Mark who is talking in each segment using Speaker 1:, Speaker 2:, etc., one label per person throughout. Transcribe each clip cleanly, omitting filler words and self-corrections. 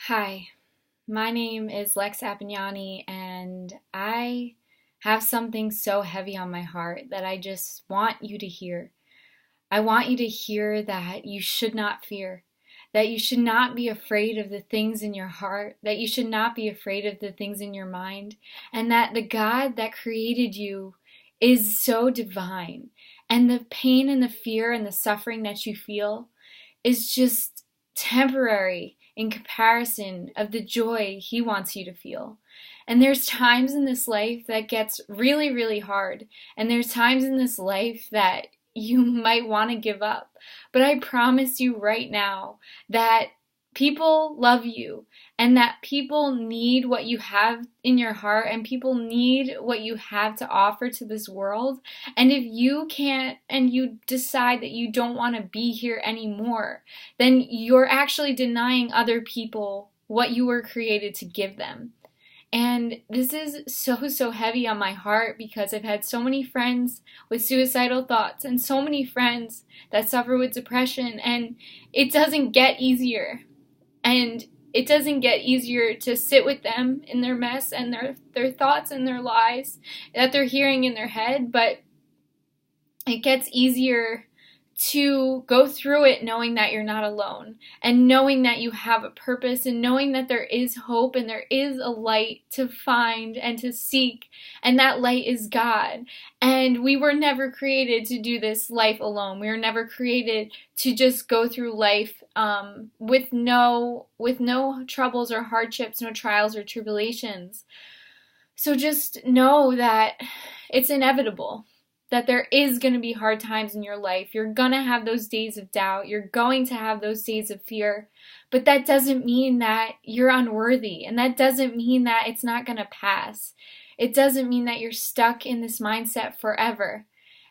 Speaker 1: Hi, my name is Lex Apignani, and I have something so heavy on my heart that I just want you to hear. I want you to hear that you should not fear, that you should not be afraid of the things in your heart, that you should not be afraid of the things in your mind, and that the God that created you is so divine. And the pain and the fear and the suffering that you feel is just temporary in comparison of the joy he wants you to feel. And there's times in this life that gets really, really hard. And there's times in this life that you might want to give up. But I promise you right now that people love you and that people need what you have in your heart and people need what you have to offer to this world. And if you can't and you decide that you don't want to be here anymore, then you're actually denying other people what you were created to give them. And this is so, so heavy on my heart because I've had so many friends with suicidal thoughts and so many friends that suffer with depression, and it doesn't get easier. And it doesn't get easier to sit with them in their mess and their thoughts and their lies that they're hearing in their head, but it gets easier to go through it knowing that you're not alone and knowing that you have a purpose and knowing that there is hope and there is a light to find and to seek, and that light is God. And we were never created to do this life alone. We were never created to just go through life with no troubles or hardships, no trials or tribulations. So just know that it's inevitable, that there is going to be hard times in your life. You're going to have those days of doubt. You're going to have those days of fear. But that doesn't mean that you're unworthy. And that doesn't mean that it's not going to pass. It doesn't mean that you're stuck in this mindset forever.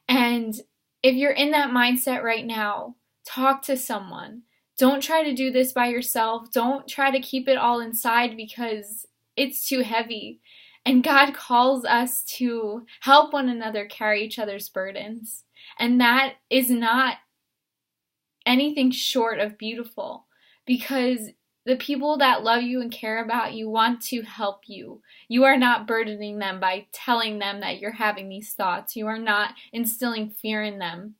Speaker 1: And if you're in that mindset right now, talk to someone. Don't try to do this by yourself. Don't try to keep it all inside because it's too heavy. And God calls us to help one another carry each other's burdens. And that is not anything short of beautiful, because the people that love you and care about you want to help you. You are not burdening them by telling them that you're having these thoughts. You are not instilling fear in them.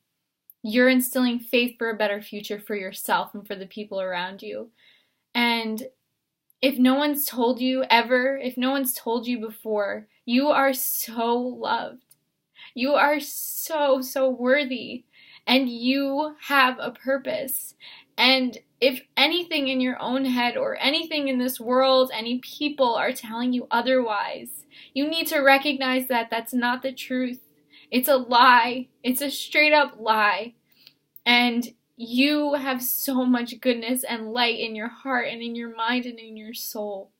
Speaker 1: You're instilling faith for a better future for yourself and for the people around you. And if no one's told you ever, if no one's told you before, you are so loved. You are so, so worthy. And you have a purpose. And if anything in your own head or anything in this world, any people are telling you otherwise, you need to recognize that that's not the truth. It's a lie. It's a straight up lie. And you have so much goodness and light in your heart and in your mind and in your soul.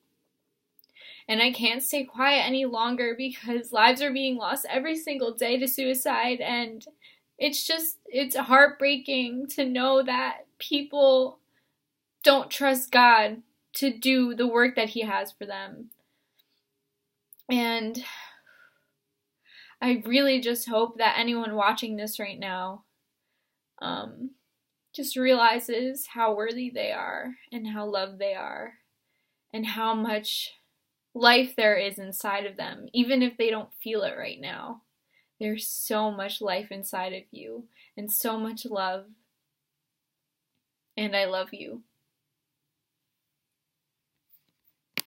Speaker 1: And I can't stay quiet any longer because lives are being lost every single day to suicide. And it's heartbreaking to know that people don't trust God to do the work that He has for them. And I really just hope that anyone watching this right now just realizes how worthy they are and how loved they are and how much life there is inside of them, even if they don't feel it right now. There's so much life inside of you and so much love, and I love you.